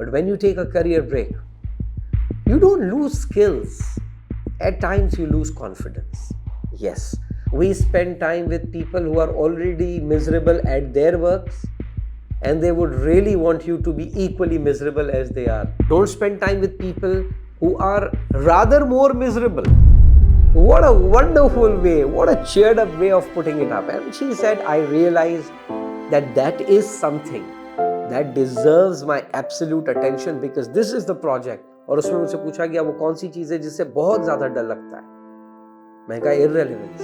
But when you take a career break, you don't lose skills. At times you lose confidence. Yes, we spend time with people who are already miserable at their works, and they would really want you to be equally miserable as they are. Don't spend time with people who are rather more miserable. What a wonderful way, what a cheered up way of putting it up. And she said, I realized that that is something that deserves my absolute attention because this is the project. और उसमें मुझसे पूछा गया वो कौन सी चीज़ है जिससे बहुत ज़्यादा डर लगता है. मैं कहा irrelevance,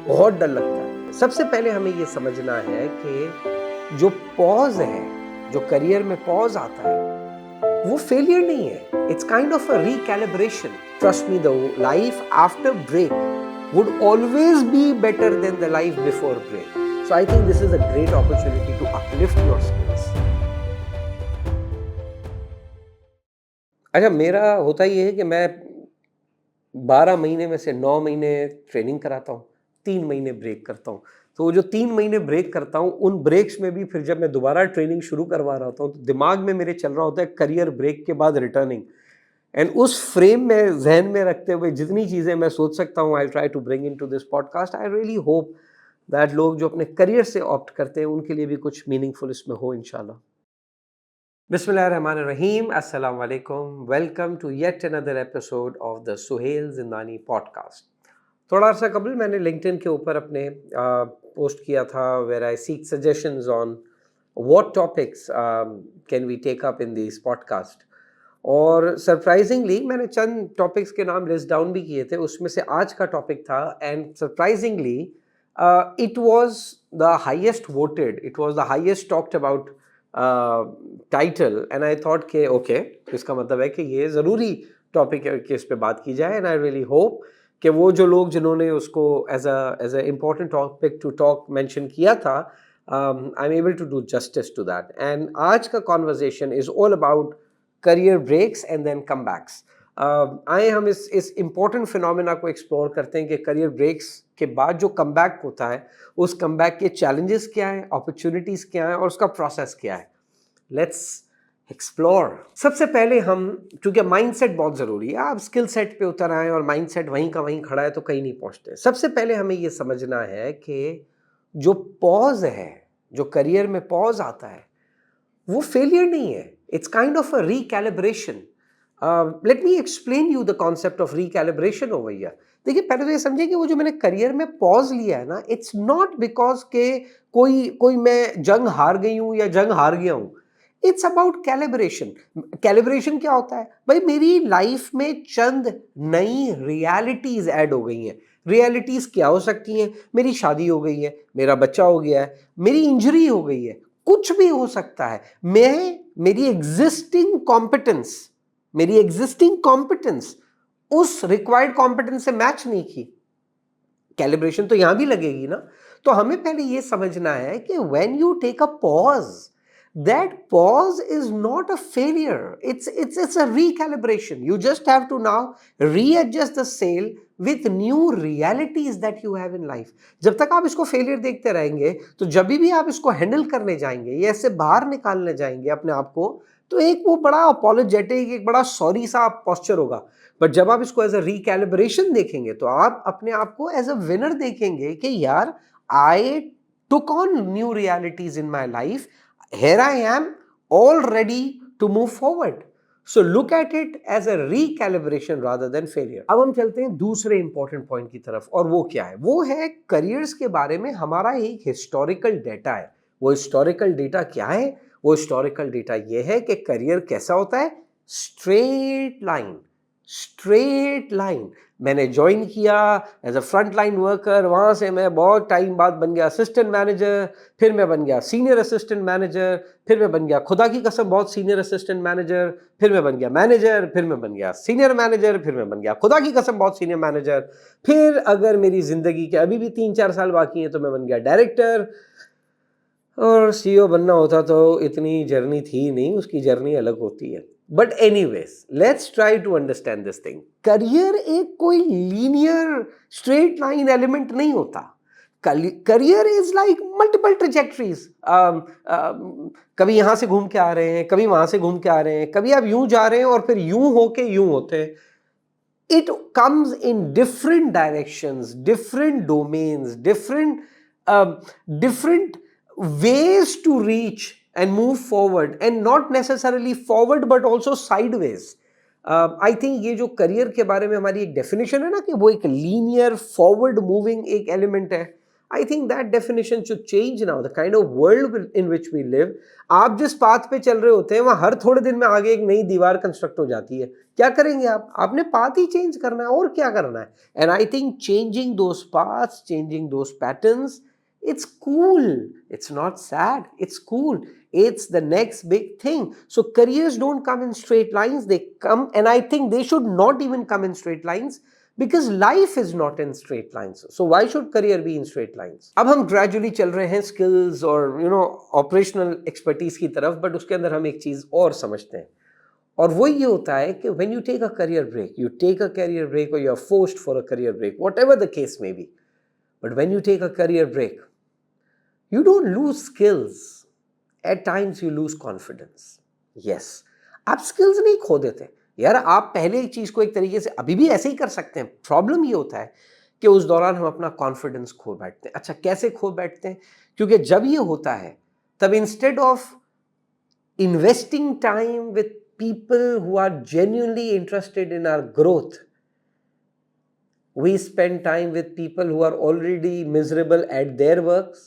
बहुत डर लगता है. सबसे पहले हमें ये समझना है कि जो पॉज है, जो करियर में पॉज आता है, वो फेलियर नहीं है. It's kind of a recalibration. Trust me, the life after break would always be better than the life before break. So I think this is a great opportunity to uplift your skills. अच्छा, मेरा होता ये है कि मैं 12 महीने में से 9 महीने ट्रेनिंग कराता हूँ, 3 महीने ब्रेक करता हूँ. तो वो जो 3 महीने ब्रेक करता हूँ, उन ब्रेक्स में भी फिर जब मैं दोबारा ट्रेनिंग शुरू करवा रहा होता हूँ, तो दिमाग में मेरे चल रहा होता है करियर ब्रेक के बाद रिटर्निंग. एंड उस फ्रेम में ज़हन में रखते हुए जितनी चीज़ें मैं सोच सकता हूँ, I try to bring into this podcast. I really hope that लोग जो अपने करियर से ऑप्ट करते हैं, उनके लिए भी कुछ मीनिंगफुल इसमें हो इंशाल्लाह. Bismillahirrahmanirrahim. Assalamu alaikum. Welcome to yet another episode of the Suhail Zindani podcast. थोड़ा अर्सा कबल मैंने लिंक्डइन के ऊपर अपने पोस्ट किया था where I seek suggestions on what topics can we take up in this podcast. और सरप्राइजिंगली मैंने चंद टॉपिक्स के नाम लिस्ट डाउन भी किए थे. उसमें से आज का टॉपिक था and surprisingly it was the highest voted, it was the highest talked about title. And I thought के ओके, इसका मतलब है कि ये ज़रूरी टॉपिक है कि इस पे बात की जाए. एंड आई रियली होप कि वो जो लोग जिन्होंने उसको as a important topic to talk mention किया था, I am able to do justice to that. And आज का conversation is all about career breaks and then comebacks. आए हम इस इम्पॉर्टेंट फिनोमेना को एक्सप्लोर करते हैं कि करियर ब्रेक्स के बाद जो कम बैक होता है, उस कम बैक के चैलेंजेस क्या हैं, अपॉर्चुनिटीज़ क्या हैं और उसका प्रोसेस क्या है. Let's explore. सबसे पहले हम, क्योंकि माइंडसेट बहुत ज़रूरी है, आप स्किल सेट पे उतर आए और माइंडसेट वहीं का वहीं खड़ा है तो कहीं नहीं पहुंचते. सबसे पहले हमें ये समझना है कि जो पॉज है, जो करियर में पॉज आता है, वो फेलियर नहीं है. It's kind of a recalibration. Let me explain you the concept of recalibration over here. देखिए, पहले तो ये समझिए कि वो जो मैंने करियर में पॉज लिया है ना, इट्स नॉट बिकॉज के कोई मैं जंग हार गई हूँ या जंग हार गया हूँ. It's about calibration. कैलिब्रेशन क्या होता है भाई? मेरी लाइफ में चंद नई रियलिटीज ऐड हो गई हैं. रियलिटीज क्या हो सकती हैं? मेरी शादी हो गई है, मेरा बच्चा हो गया है, मेरी इंजरी हो गई है, कुछ भी हो सकता है. मेरी एग्जिस्टिंग कॉम्पिटेंस उस रिक्वायर्ड कॉम्पिटेंस से मैच नहीं की. कैलिब्रेशन तो यहां भी लगेगी ना. तो हमें पहले यह समझना है कि when you take a pause, that pause is not a failure. It's a recalibration. You just have to now readjust the sail with new realities that you have in life. जब तक आप इसको फेलियर देखते रहेंगे, तो जब भी आप इसको हैंडल करने जाएंगे या इससे बाहर निकालने जाएंगे अपने आप को, तो एक वो बड़ा अपॉलोजेटिक, एक बड़ा सॉरी सा पॉस्चर होगा. बट जब आप इसको एज अ रिकैलिब्रेशन देखेंगे, तो आप अपने आप को एज अ विनर देखेंगे कि यार, आई took on new realities in my life. Here I am, all ready to move forward. So look at it as a recalibration rather than failure. अब हम चलते हैं दूसरे इंपॉर्टेंट पॉइंट की तरफ, और वो क्या है? वो है करियर्स के बारे में हमारा एक हिस्टोरिकल डेटा है. वो हिस्टोरिकल डेटा क्या है? वो हिस्टोरिकल डेटा ये है कि करियर कैसा होता है? Straight line. मैंने ज्वाइन किया as a front line worker, वहाँ से मैं बहुत टाइम बाद बन गया असिस्टेंट मैनेजर, फिर मैं बन गया सीनियर असिस्टेंट मैनेजर, फिर मैं बन गया खुदा की कसम बहुत सीनियर असिस्टेंट मैनेजर, फिर मैं बन गया मैनेजर, फिर मैं बन गया सीनियर मैनेजर, फिर मैं बन गया खुदा की कसम बहुत सीनियर मैनेजर, फिर अगर मेरी ज़िंदगी के अभी भी 3-4 साल बाकी हैं तो मैं बन गया डायरेक्टर. और सीईओ बनना होता तो इतनी जर्नी थी नहीं, उसकी जर्नी अलग होती है. But anyways, let's try to understand this thing. Career एक कोई लीनियर स्ट्रेट लाइन एलिमेंट नहीं होता. Career is like multiple trajectories, कभी यहाँ से घूम के आ रहे हैं, कभी वहां से घूम के आ रहे हैं, कभी आप यूं जा रहे हैं और फिर यूं होके यूं होते हैं. It comes in different directions, different domains, different ways to reach and move forward, and not necessarily forward but also sideways. I think ये जो करियर के बारे में हमारी एक डेफिनेशन है ना कि वो एक लीनियर फॉरवर्ड मूविंग एक एलिमेंट है, I think that definition should change now. The kind of world in which we live, आप जिस पाथ पे चल रहे होते हैं वहां हर थोड़े दिन में आगे एक नई दीवार कंस्ट्रक्ट हो जाती है. क्या करेंगे आप? आपने पाथ ही चेंज करना है, और क्या करना है. And I think changing those paths, changing those patterns, it's cool, it's not sad, it's cool, it's the next big thing. So careers don't come in straight lines, they come, and I think they should not even come in straight lines, because life is not in straight lines. So why should career be in straight lines? अब हम gradually चल रहे हैं skills और operational expertise की तरफ, but उसके अंदर हम एक चीज और समझते हैं, और वो ये होता है कि when you take a career break, you take a career break or you are forced for a career break, whatever the case may be, but when you take a career break, you don't lose skills. At times you lose confidence. Yes, आप skills नहीं खो देते यार, आप पहले एक चीज को एक तरीके से अभी भी ऐसे ही कर सकते हैं. प्रॉब्लम ये होता है कि उस दौरान हम अपना कॉन्फिडेंस खो बैठते हैं. अच्छा, कैसे खो बैठते हैं? क्योंकि जब ये होता है तब instead of investing time with people who are genuinely interested in our growth, we spend time with people who are already miserable at their works,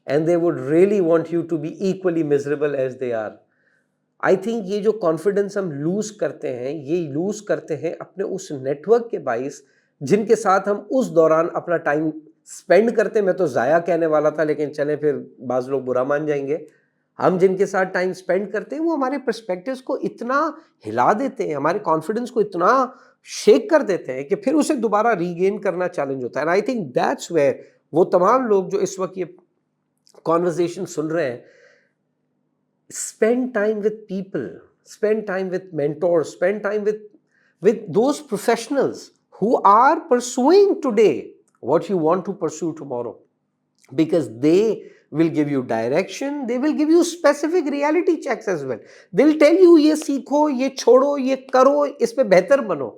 and they would really want you to be equally miserable as they are. I think ये जो confidence हम loose करते हैं, ये loose करते हैं अपने उस नेटवर्क के बाइस जिनके साथ हम उस दौरान अपना टाइम स्पेंड करते हैं. मैं तो ज़ाया कहने वाला था, लेकिन चले फिर बाज लोग बुरा मान जाएंगे. हम जिनके साथ टाइम स्पेंड करते हैं वो हमारे पर्सपेक्टिव्स को इतना हिला देते हैं, हमारे कॉन्फिडेंस को इतना शेक कर देते हैं कि फिर उसे दोबारा रीगेन करना चैलेंज होता है. And I think that's where वो तमाम लोग जो इस वक्त ये कॉन्वर्सेशन सुन रहे हैं, spend time with people, spend time with mentors, spend time with those professionals who are pursuing today what you want to pursue tomorrow, because they will give you direction, they will give you specific reality checks as well. They'll tell you ये सीखो, ये छोड़ो, ये करो, इस पे बेहतर बनो.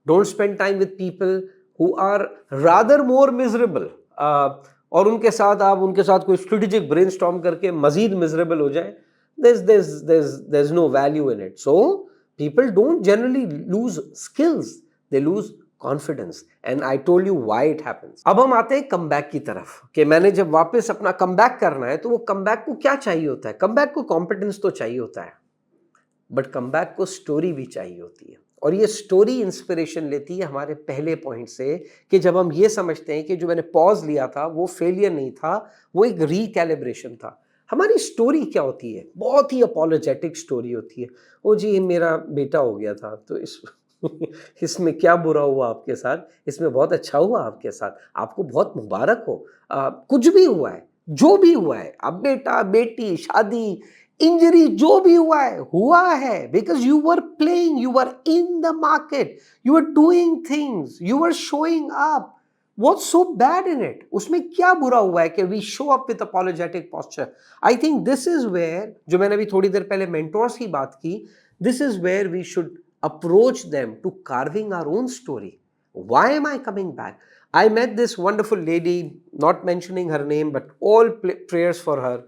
Don't spend time with people who are rather more miserable, और उनके साथ आप उनके साथ कोई स्ट्रेटेजिक ब्रेनस्टॉर्म करके मजीद मिजरेबल हो जाए. there's no value in it. So people don't generally lose skills, they lose confidence, and I told you why it happens. अब हम आते हैं कमबैक की तरफ कि मैंने जब वापस अपना कमबैक करना है तो वो कमबैक को क्या चाहिए होता है. कमबैक को कॉम्पिटेंस तो चाहिए होता है, बट कमबैक को स्टोरी भी चाहिए होती है. और ये स्टोरी इंस्पिरेशन लेती है हमारे पहले पॉइंट से कि जब हम ये समझते हैं कि जो मैंने पॉज लिया था वो फेलियर नहीं था, वो एक रिकैलिब्रेशन था. हमारी स्टोरी क्या होती है? बहुत ही अपॉलोजेटिक स्टोरी होती है. ओ जी, मेरा बेटा हो गया था तो इसमें क्या बुरा हुआ आपके साथ, इसमें बहुत अच्छा हुआ आपके साथ, आपको बहुत मुबारक हो. कुछ भी हुआ है, जो भी हुआ है, अब बेटा बेटी शादी इंजरी जो भी हुआ है because you were playing, you were in the market, you were doing things, you were showing up. What's so bad in it? उसमें क्या बुरा हुआ है कि we show up with apologetic posture? I think this is where, जो मैंने अभी थोड़ी देर पहले mentors की बात की, this is where we should approach them to carving our own story. Why am I coming back? I met this wonderful lady, not mentioning her name, but all prayers for her.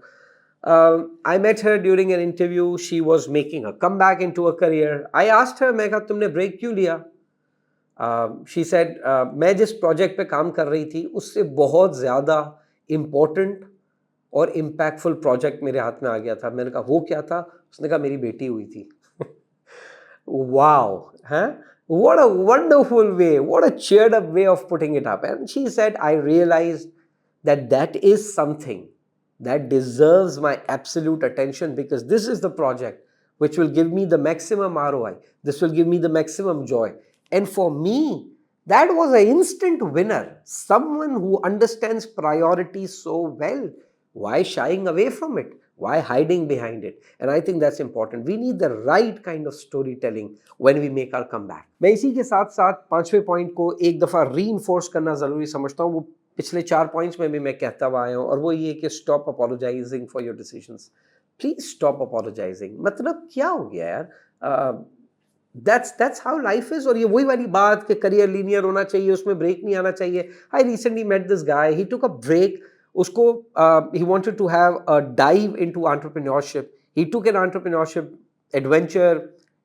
I met her during an interview. She was making a comeback into a career. I asked her, मैं कहा तुमने break क्यों लिया? She said, मैं जिस project पे काम कर रही थी उससे बहुत ज़्यादा इम्पोर्टेंट और इम्पैक्टफुल प्रोजेक्ट मेरे हाथ में आ गया था. मैंने कहा वो क्या था? उसने कहा मेरी बेटी हुई थी. वाओ, हैं? What a wonderful way, what a cheered up way of putting it up. And she said, I realized that is something that deserves my absolute attention, because this is the project which will give me the maximum ROI. This will give me the maximum joy. And for me, that was an instant winner. Someone who understands priorities so well. Why shying away from it? Why hiding behind it? And I think that's important. We need the right kind of storytelling when we make our comeback. मैं इसी के साथ साथ पांचवें point को एक दफा reinforce करना जरूरी समझता हूँ. वो पिछले 4 पॉइंट्स में भी मैं कहता हुआ आया हूँ, और वो ये कि stop apologising for your decisions. Please stop apologising. मतलब क्या हो गया यार? That's how life is. और ये वही वाली बात कि करियर लीनियर होना चाहिए, उसमें ब्रेक नहीं आना चाहिए। I recently met this guy, he took a break. उसको he wanted to have a dive into entrepreneurship, he took an entrepreneurship adventure,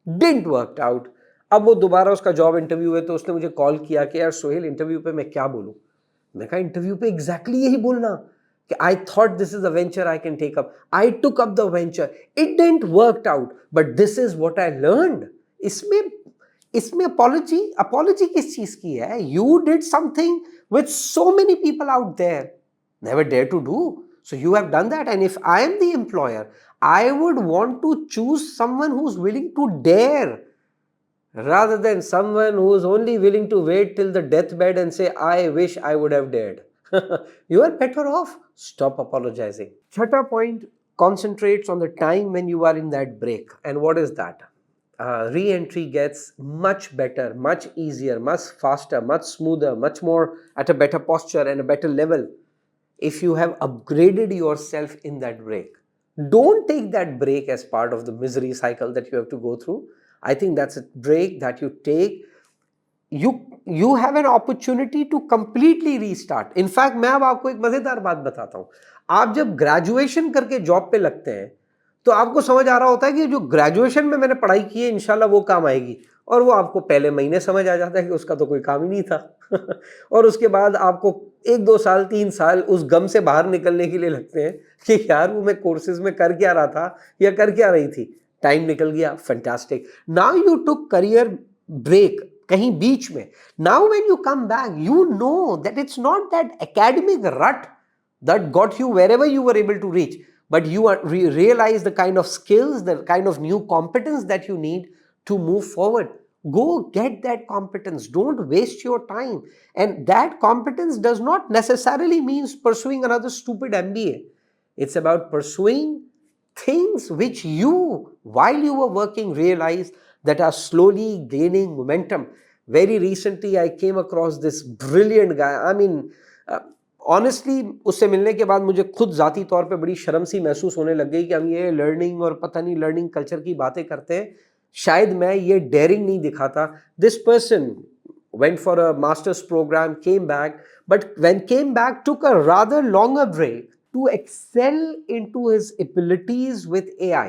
didn't work out. अब वो दोबारा उसका जॉब इंटरव्यू है, तो उसने मुझे कॉल किया कि यार सोहेल, इंटरव्यू पे मैं क्या बोलूं? मैं कहा इंटरव्यू पे एग्जैक्टली यही बोलना कि I thought this is a venture I can take up, I took up the venture, it didn't work out, but this is what I learned. इसमें इसमें अपॉलॉजी अपॉलॉजी किस चीज की है? You did something which so many people out there never dare to do. So you have done that, and if I am the employer, I would want to choose someone who's willing to dare rather than someone who is only willing to wait till the deathbed and say, I wish I would have dared. You are better off. Stop apologizing. Chhata point concentrates on the time when you are in that break. And what is that? Re-entry gets much better, much easier, much faster, much smoother, much more at a better posture and a better level if you have upgraded yourself in that break. Don't take that break as part of the misery cycle that you have to go through. I think that's a break that you take. You have an opportunity to completely restart. In fact, मैं अब आपको एक मजेदार बात बताता हूं। आप जब ग्रेजुएशन करके जॉब पे लगते हैं, तो आपको समझ आ रहा होता है कि जो ग्रेजुएशन में मैंने पढ़ाई की है इंशाल्लाह वो काम आएगी, और वो आपको पहले महीने समझ आ जाता है कि उसका तो कोई काम ही नहीं था। और उसके बाद आपको 1-2 साल 3 साल उस गम से बाहर निकलने के लिए लगते हैं कि यार वो मैं कोर्सेज में कर क्या रहा था या कर क्या रही थी। टाइम निकल गया, fantastic. Now you took career break कहीं बीच में। Now when you come back, you know that it's not that academic rut that got you wherever you were able to reach, but you realize the kind of skills, the kind of new competence that you need to move forward. Go get that competence. Don't waste your time. And that competence does not necessarily means pursuing another stupid MBA. It's about pursuing things which you, while you were working, realize that are slowly gaining momentum. Very recently I came across this brilliant guy. I mean, honestly उससे मिलने के बाद मुझे खुद जाती तौर पे बड़ी शर्म सी महसूस होने लग गई कि हम ये लर्निंग और पता नहीं लर्निंग कल्चर की बातें करते हैं। शायद मैं ये डेयरिंग नहीं दिखाता। This person went for a master's program, came back, but when came back took a rather longer break to excel into his abilities with AI.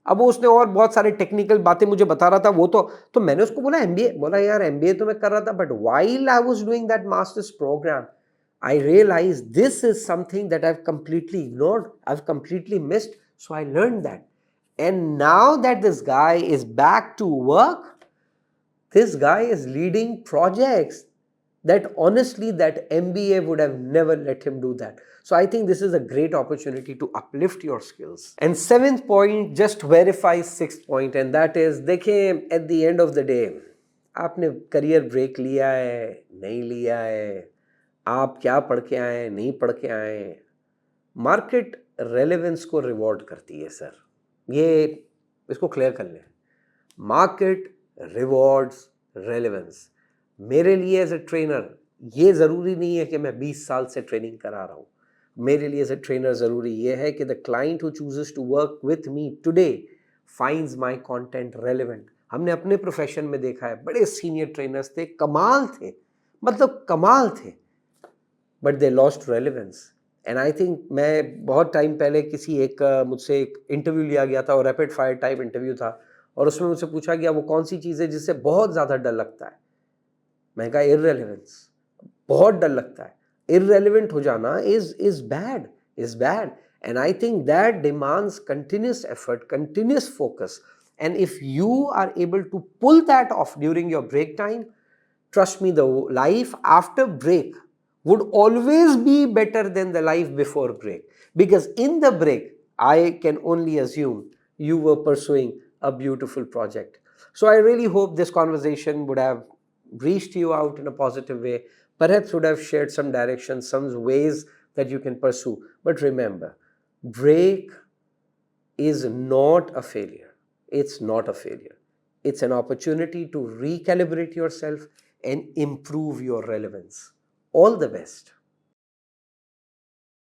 अब वो उसने और बहुत सारे टेक्निकल बातें मुझे बता रहा था। वो तो मैंने उसको बोला एमबीए, बोला यार एमबीए तो मैं कर रहा था, but while I was doing that masters programme I realized this is something that I've completely ignored, I've completely missed. So I learned that. And now that this guy is back to work, this guy is leading projects that honestly that MBA would have never let him do that. So I think this is a great opportunity to uplift your skills. And seventh point just verifies sixth point, and that is, देखें, at the end of the day, आपने career break लिया है नहीं लिया है, आप क्या पढ़ के आए नहीं पढ़ के आए, मार्केट रेलेवेंस को रिवॉर्ड करती है सर। ये इसको क्लियर कर लें। Market rewards relevance. मेरे लिए एज ए ट्रेनर ये ज़रूरी नहीं है कि मैं 20 साल से ट्रेनिंग करा रहा हूँ। मेरे लिए एज ए ट्रेनर ज़रूरी ये है कि the client who chooses to work with me today finds my content relevant. हमने अपने प्रोफेशन में देखा है, बड़े सीनियर ट्रेनर्स थे, कमाल थे, मतलब कमाल थे, but they lost relevance. And I think मैं बहुत टाइम पहले किसी एक मुझसे एक इंटरव्यू लिया गया था, और रैपिड फायर टाइप इंटरव्यू था, और उसमें मुझसे पूछा गया वो कौन सी चीज़ है जिससे बहुत ज़्यादा डर लगता है। मैं कहा इररेलेवेंस। बहुत डर लगता है। इररेलेवेंट हो जाना is bad. And I think that demands continuous effort, continuous focus, and if you are able to pull that off during your break time, trust me, the life after break would always be better than the life before break, because in the break I can only assume you were pursuing a beautiful project. So I really hope this conversation would have reached you out in a positive way, perhaps would have shared some direction, some ways that you can pursue. But remember, break is not a failure. It's not a failure. It's an opportunity to recalibrate yourself and improve your relevance. All the best.